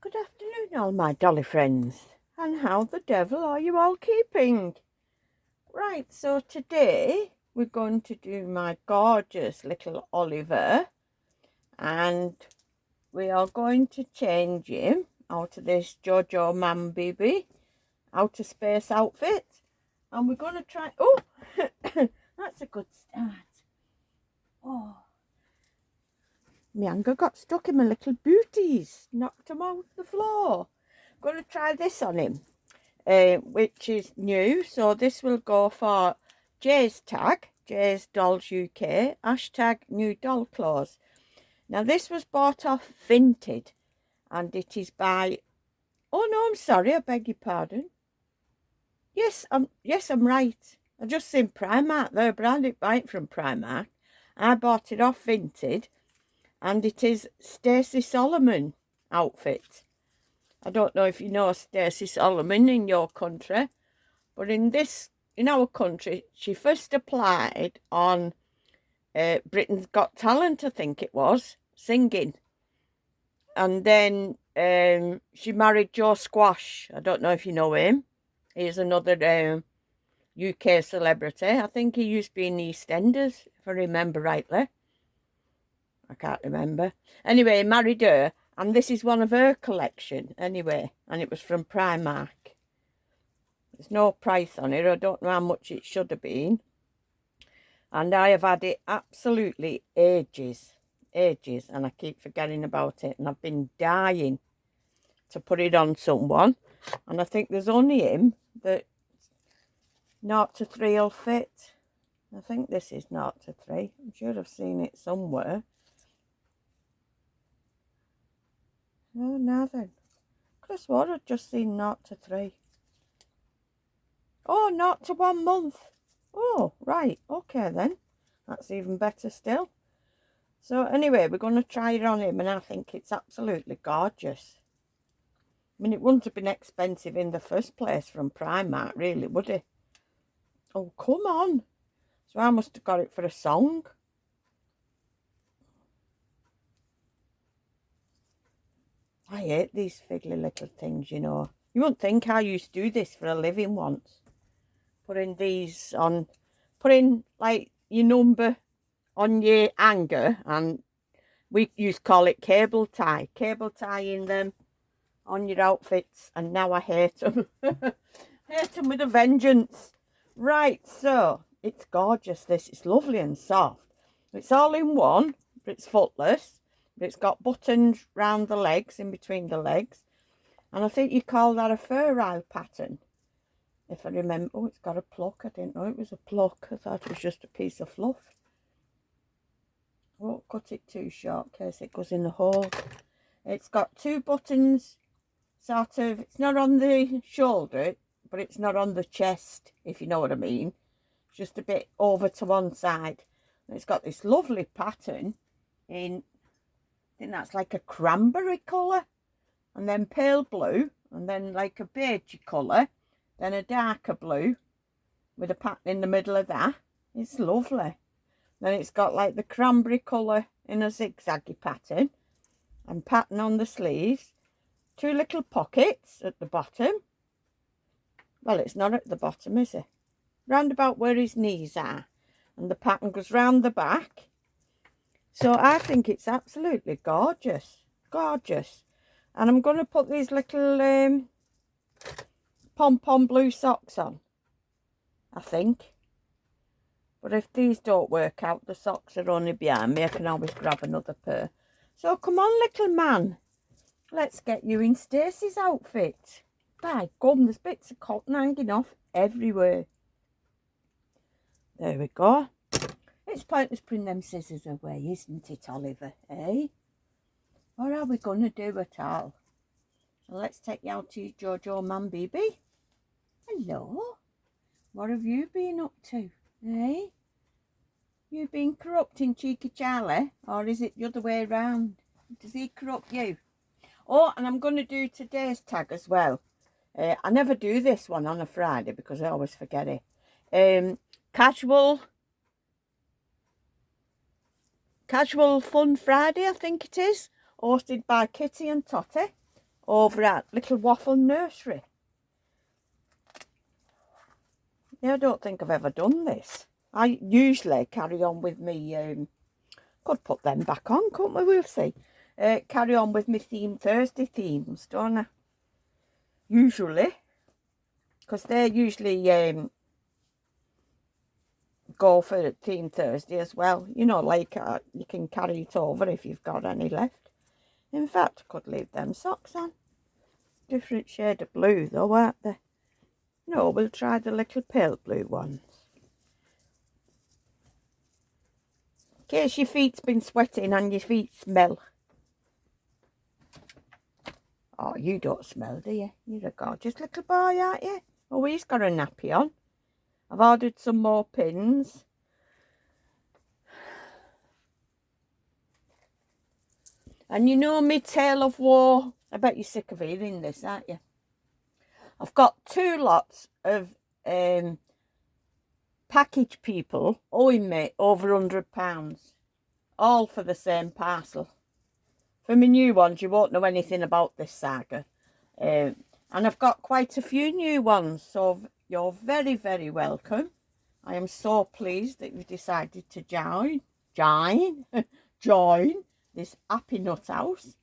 Good afternoon, all my dolly friends, and how the devil are you all keeping? Right, so today we're going to do my gorgeous little Oliver, and we are going to change him out of this Jojo Mambibi outer space outfit, and we're going to try. Oh, that's a good start. Oh, my anger got stuck in my little booties, knocked him out the floor. Going to try this on him. Which is new. So this will go for Jay's tag, Jay's Dolls UK, hashtag new doll clothes. Now this was bought off Vinted, and it is by, oh no, I'm sorry, I beg your pardon. Yes, I'm right. I just seen Primark there, branded right from Primark. I bought it off Vinted, and it is Stacey Solomon outfit. I don't know if you know Stacey Solomon in your country, but in our country, she first applied on Britain's Got Talent, I think it was, singing. And then she married Joe Squash. I don't know if you know him. He's another UK celebrity. I think he used to be in EastEnders, if I remember rightly. I can't remember. Anyway, he married her, and this is one of her collection, anyway, and it was from Primark. There's no price on it. I don't know how much it should have been. And I have had it absolutely ages, and I keep forgetting about it. And I've been dying to put it on someone. And I think there's only him that 0 to 3 will fit. I think this is 0 to 3. I'm sure I've seen it somewhere. Oh, now then. Chris, what? I've just seen 0 to 3. Oh, 0 to 1 month. Oh, right. Okay, then. That's even better still. So anyway, we're going to try it on him, and I think it's absolutely gorgeous. I mean, it wouldn't have been expensive in the first place from Primark, really, would it? Oh, come on. So I must have got it for a song. I hate these fiddly little things, you know. You wouldn't think I used to do this for a living once. Putting these on, putting like your number on your hanger, and we used to call it cable tying them on your outfits, and now I hate them. Hate them with a vengeance. Right, so it's gorgeous. This it's lovely and soft. It's all in one, but it's footless. But it's got buttons round the legs, in between the legs, and I think you call that a fur eye pattern, if I remember. Oh, it's got a pluck. I didn't know it was a pluck. I thought it was just a piece of fluff. I won't cut it too short in case it goes in the hole. It's got 2 buttons, sort of. It's not on the shoulder, but it's not on the chest, if you know what I mean. It's just a bit over to one side. And it's got this lovely pattern in, I think that's like a cranberry colour, and then pale blue, and then like a beige colour, then a darker blue with a pattern in the middle of that. It's lovely. Then it's got like the cranberry colour in a zigzaggy pattern, and pattern on the sleeves. 2 little pockets at the bottom. Well, it's not at the bottom, is it? Round about where his knees are. And the pattern goes round the back. So I think it's absolutely gorgeous. Gorgeous. And I'm going to put these little pom-pom blue socks on, I think. But if these don't work out, the socks are only behind me. I can always grab another pair. So come on, little man. Let's get you in Stacey's outfit. By gum, there's bits of cotton hanging off everywhere. There we go. It's pointless putting them scissors away, isn't it, Oliver? Eh? What are we going to do at all? So let's take you out to Jojo Mambibi. Hello. What have you been up to? Eh? You been corrupting Cheeky Charlie? Or is it the other way around? Does he corrupt you? Oh, and I'm going to do today's tag as well. I never do this one on a Friday because I always forget it. Casual Fun Friday, I think it is. Hosted by Kitty and Totty over at Little Waffle Nursery. Yeah, I don't think I've ever done this. I usually carry on with me, could put them back on, couldn't we? We'll see. Carry on with my Thursday themes, don't I? Usually. Because they usually go for Theme Thursday as well. You know, like you can carry it over if you've got any left. In fact, I could leave them socks on. Different shade of blue though, aren't they? No, we'll try the little pale blue ones. In case your feet's been sweating and your feet smell. Oh, you don't smell, do you? You're a gorgeous little boy, aren't you? Oh, he's got a nappy on. I've ordered some more pins. And you know me tale of woe. I bet you're sick of hearing this, aren't you? I've got 2 lots of package people owing me over £100. All for the same parcel. For my new ones, you won't know anything about this saga. And I've got quite a few new ones, so you're very, very welcome. I am so pleased that you've decided to join this Happy Nut House.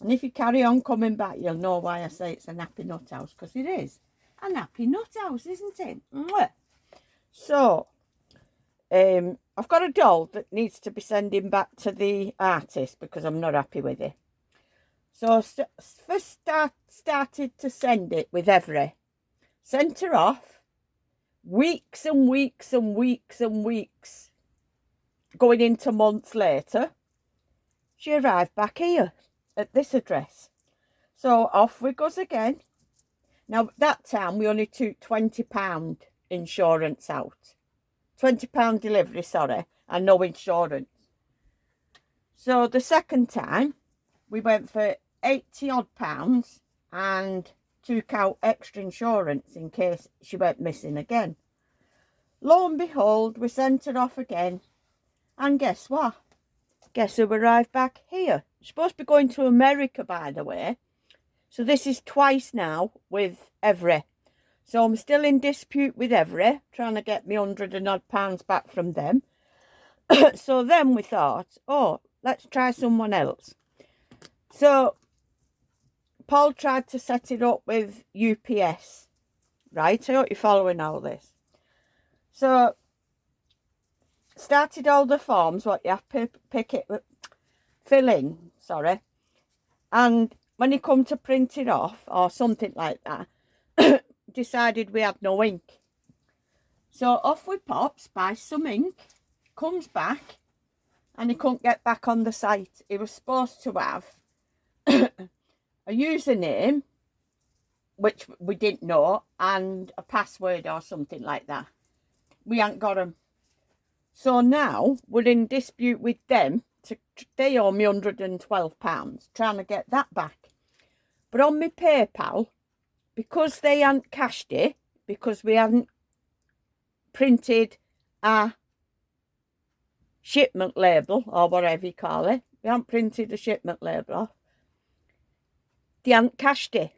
And if you carry on coming back, you'll know why I say it's an Happy Nut House, because it is an Happy Nut House, isn't it? Mwah. So, I've got a doll that needs to be sending back to the artist because I'm not happy with it. So, first started to send it with Every. Sent her off. Weeks and weeks and weeks and weeks. Going into months later, she arrived back here at this address. So off we goes again. Now, that time we only took £20 insurance out. £20 delivery, sorry, and no insurance. So the second time, we went for 80 odd pounds and took out extra insurance in case she went missing again. Lo and behold, we sent her off again. And guess what? Guess who arrived back here? She's supposed to be going to America, by the way. So this is twice now with Every. So I'm still in dispute with Every, trying to get me £100 and odd back from them. So then we thought, oh, let's try someone else. So Paul tried to set it up with UPS. Right, I hope you're following all this. So started all the forms, what you have to fill in, sorry. And when he come to print it off, or something like that, decided we had no ink. So off we pops, buys some ink, comes back, and he couldn't get back on the site. He was supposed to have a username, which we didn't know, and a password or something like that. We ain't got them. So now we're in dispute with them. They owe me £112, trying to get that back. But on my PayPal, because they hadn't cashed it, because we hadn't printed a shipment label, or whatever you call it, we hadn't printed a shipment label off, they hadn't cashed it.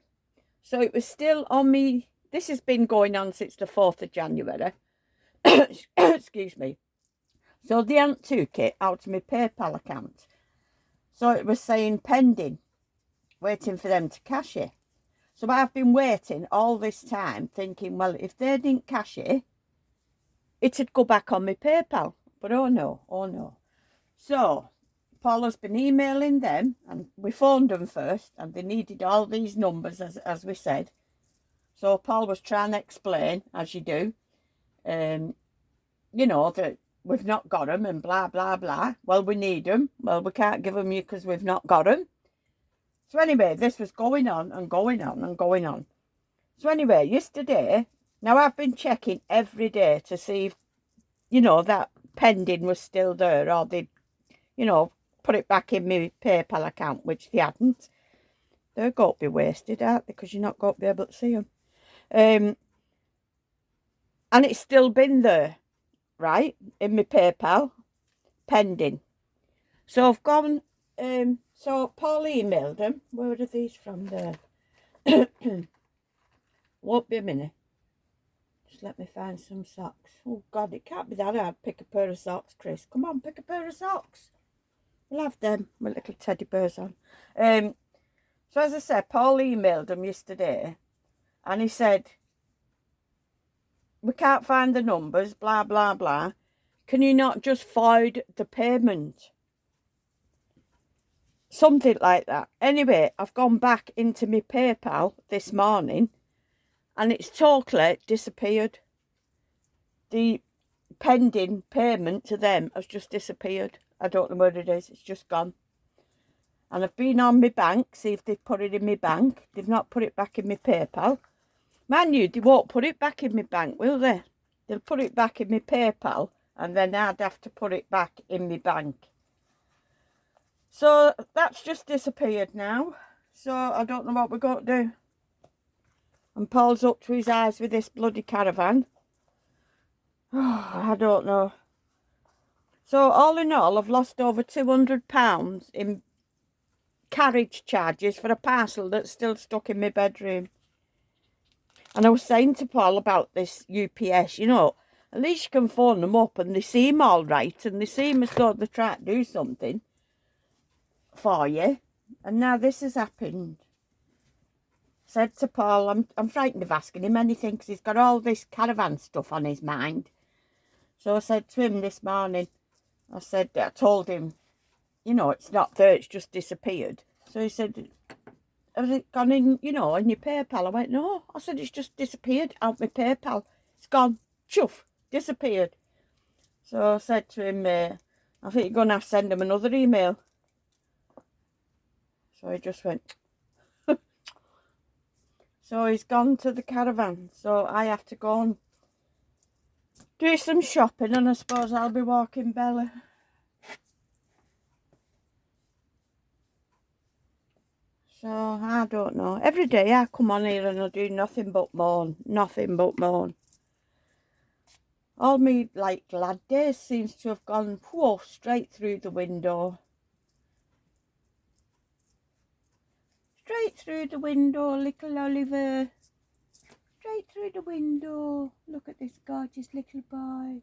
So it was still on me. This has been going on since the 4th of January. Excuse me. So they hadn't took it out of my PayPal account. So it was saying pending, waiting for them to cash it. So I've been waiting all this time thinking, well, if they didn't cash it, it'd go back on my PayPal. But oh no, oh no. So Paula's been emailing them, and we phoned them first, and they needed all these numbers, as we said. So Paul was trying to explain, as you do, you know, that we've not got them and blah, blah, blah. Well, we need them. Well, we can't give them you because we've not got them. So anyway, this was going on and going on and going on. So anyway, yesterday, now I've been checking every day to see if, you know, that pending was still there, or they'd, you know, put it back in my PayPal account, which they hadn't. They're going to be wasted, aren't they? Because you're not going to be able to see them. And it's still been there, right, in my PayPal, pending. So I've gone, So Paul emailed them. Where are these from there? Won't be a minute. Just let me find some socks. Oh God, it can't be that hard. Pick a pair of socks, Chris. Come on, pick a pair of socks. We'll have them with little teddy bears on. So as I said, Paul emailed them yesterday and he said, we can't find the numbers, blah, blah, blah. Can you not just forward the payment? Something like that. Anyway, I've gone back into my PayPal this morning and it's totally disappeared. The pending payment to them has just disappeared. I don't know where it is. It's just gone. And I've been on my bank, see if they've put it in my bank. They've not put it back in my PayPal. Man, they won't put it back in my bank, will they? They'll put it back in my PayPal and then I'd have to put it back in my bank. So that's just disappeared now. So I don't know what we're going to do. And Paul's up to his eyes with this bloody caravan. Oh, I don't know. So all in all, I've lost over £200 in carriage charges for a parcel that's still stuck in my bedroom. And I was saying to Paul about this UPS, you know, at least you can phone them up and they seem all right and they seem as though they're trying to do something for you. And now this has happened. Said to Paul, I'm frightened of asking him anything because he's got all this caravan stuff on his mind. So I said to him this morning, I told him, you know, it's not there, it's just disappeared. So he said, has it gone in, you know, in your PayPal? I went, no. I said, it's just disappeared out my PayPal. It's gone, chuff, disappeared. So I said to him, I think you're going to have to send him another email. So he just went. So he's gone to the caravan. So I have to go and do some shopping and I suppose I'll be walking Bella. So I don't know. Every day I come on here and I do nothing but moan. Nothing but moan. All me like glad days seems to have gone whoa, straight through the window. Straight through the window, little Oliver. Straight through the window. Look at this gorgeous little boy.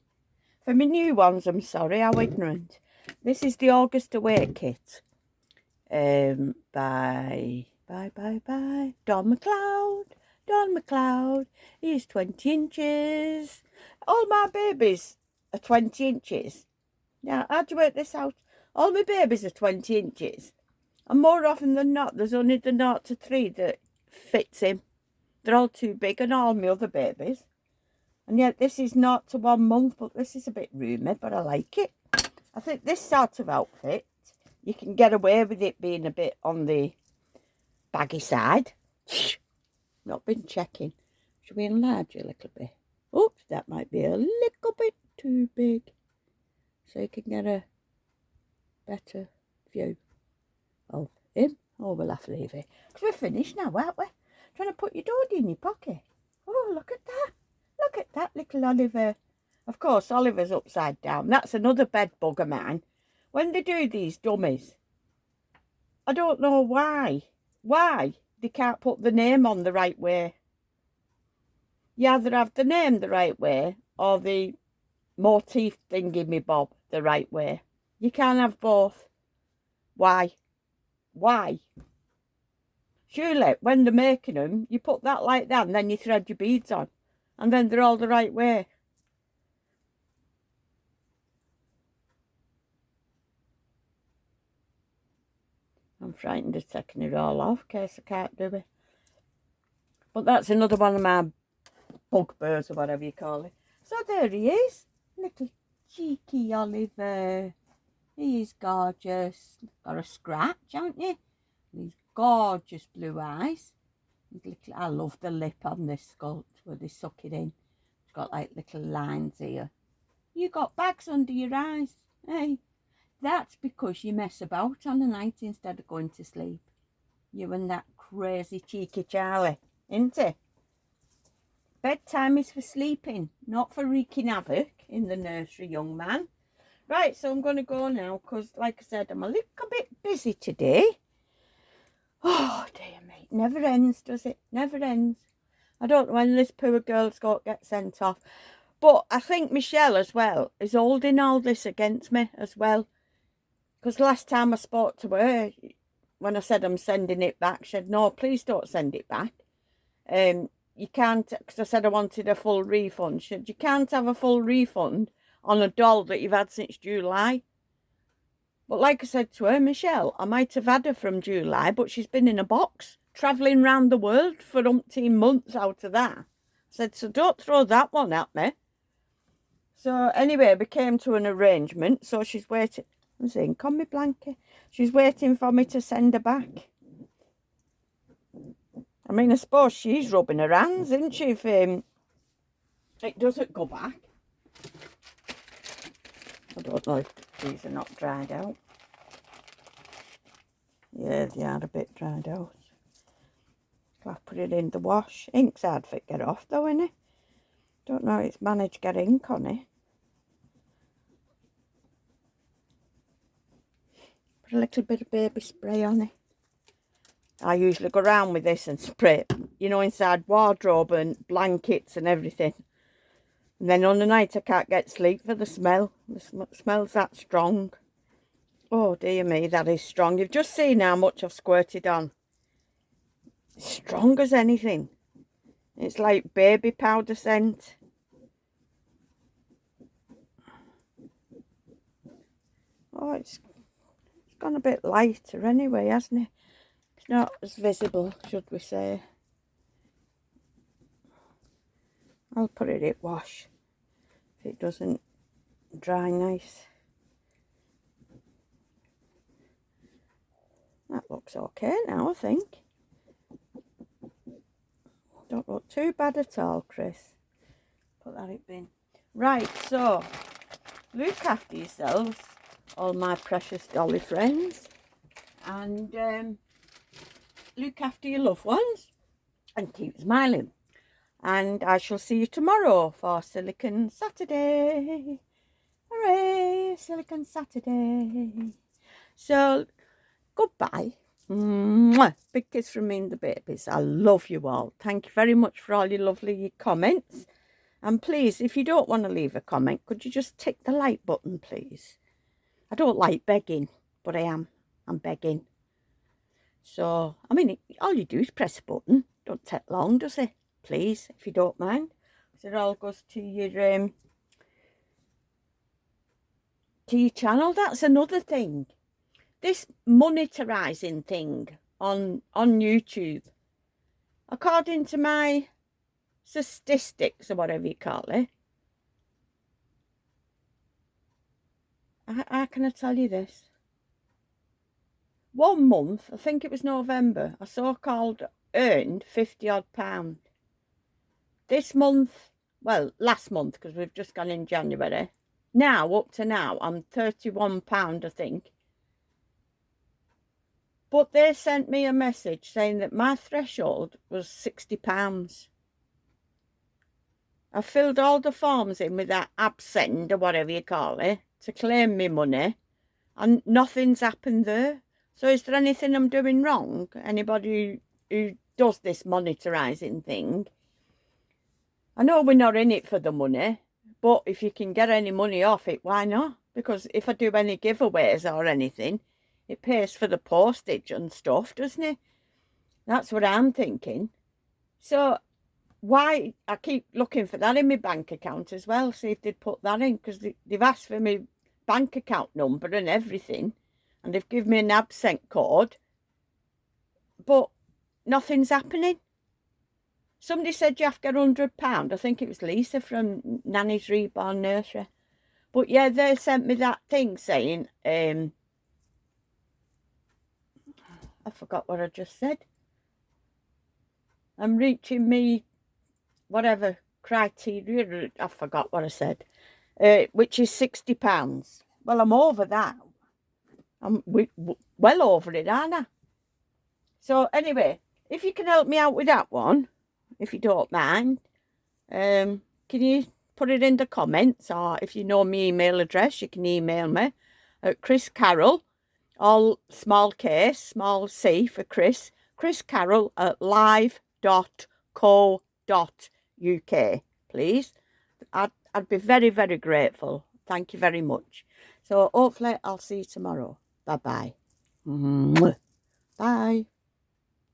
For my new ones, I'm sorry, how ignorant. This is the August Away kit. By Don McLeod. Don McLeod. He's 20 inches. All my babies are 20 inches. Now, how'd you work this out? All my babies are 20 inches. And more often than not, there's only the 0 to 3 that fits him. They're all too big and all my other babies. And yet this is 0 to 1 month, but this is a bit roomy, but I like it. I think this sort of outfit, you can get away with it being a bit on the baggy side. Not been checking. Should we enlarge it a little bit? Oops, that might be a little bit too big. So you can get a better view of him. Oh, we'll have to leave it. Because we're finished now, aren't we? Trying to put your doggy in your pocket. Oh, look at that. Look at that little Oliver. Of course, Oliver's upside down. That's another bed bug of mine. When they do these dummies, I don't know why they can't put the name on the right way. You either have the name the right way or the motif thingy-me-bob the right way. You can't have both. Why? Why? Surely, when they're making them, you put that like that and then you thread your beads on. And then they're all the right way. I'm frightened of taking it all off in case I can't do it. But that's another one of my bugbears or whatever you call it. So there he is. Little cheeky Oliver. He is gorgeous. Got a scratch, haven't you? These gorgeous blue eyes. Little, I love the lip on this sculpt where they suck it in. It's got like little lines here. You got bags under your eyes, hey? That's because you mess about on the night instead of going to sleep. You and that crazy cheeky Charlie, isn't it? Bedtime is for sleeping, not for wreaking havoc in the nursery, young man. Right, so I'm going to go now because, like I said, I'm a little bit busy today. Oh, dear me. It never ends, does it? Never ends. I don't know when this poor girl's got to get sent off. But I think Michelle as well is holding all this against me as well. Because last time I spoke to her, when I said I'm sending it back, she said, no, please don't send it back. You can't, because I said I wanted a full refund. She said, you can't have a full refund on a doll that you've had since July. But like I said to her, Michelle, I might have had her from July, but she's been in a box, travelling round the world for umpteen months out of that. I said, so don't throw that one at me. So anyway, we came to an arrangement, so she's waiting. I'm saying, come me blanket. She's waiting for me to send her back. I mean, I suppose she's rubbing her hands, isn't she, if it doesn't go back. I don't know if these are not dried out. Yeah, they are a bit dried out. I've put it in the wash. Ink's hard to get off though, isn't it? Don't know if it's managed to get ink on it. Put a little bit of baby spray on it. I usually go around with this and spray, you know, inside wardrobe and blankets and everything. And then on the night I can't get sleep for the smell. The smell's that strong. Oh dear me, that is strong. You've just seen how much I've squirted on. It's strong as anything. It's like baby powder scent. Oh, it's gone a bit lighter anyway, hasn't it? It's not as visible, should we say. I'll put it in wash if it doesn't dry nice. That looks okay now, I think. Don't look too bad at all, Chris. Put that in bin. Right, so look after yourselves, all my precious dolly friends, and look after your loved ones and keep smiling. And I shall see you tomorrow for Silicon Saturday. Hooray, Silicon Saturday. So, goodbye. Mwah. Big kiss from me and the babies. I love you all. Thank you very much for all your lovely comments. And please, if you don't want to leave a comment, could you just tick the like button, please? I don't like begging, but I'm begging. So, I mean, all you do is press a button. Don't take long, does it? Please, if you don't mind. So it all goes to your channel. That's another thing. This monetizing thing on YouTube, according to my statistics or whatever you call it, how can I tell you this? 1 month, I think it was November, I so-called earned £50 odd. This month, well, last month, because we've just gone in January, now, up to now, I'm £31, I think. But they sent me a message saying that my threshold was £60. I filled all the forms in with that absend or whatever you call it to claim me money, and nothing's happened there. So is there anything I'm doing wrong? Anybody who does this monetizing thing? I know we're not in it for the money, but if you can get any money off it, why not? Because if I do any giveaways or anything, it pays for the postage and stuff, doesn't it? That's what I'm thinking. So why I keep looking for that in my bank account as well, see if they'd put that in, because they've asked for my bank account number and everything, and they've given me an absent code, but nothing's happening. Somebody said you have to get £100. I think it was Lisa from Nanny's Reborn Nursery. But yeah, they sent me that thing saying, I forgot what I just said. I'm reaching me, whatever, criteria, I forgot what I said, which is £60. Well, I'm over that. I'm well over it, aren't I? So anyway, if you can help me out with that one, if you don't mind, can you put it in the comments, or if you know my email address, you can email me at Chris Carroll all small case, small c for Chris, Chris Carroll at live.co.uk, please. I'd be very, very grateful. Thank you very much. So hopefully I'll see you tomorrow. Bye-bye. Bye.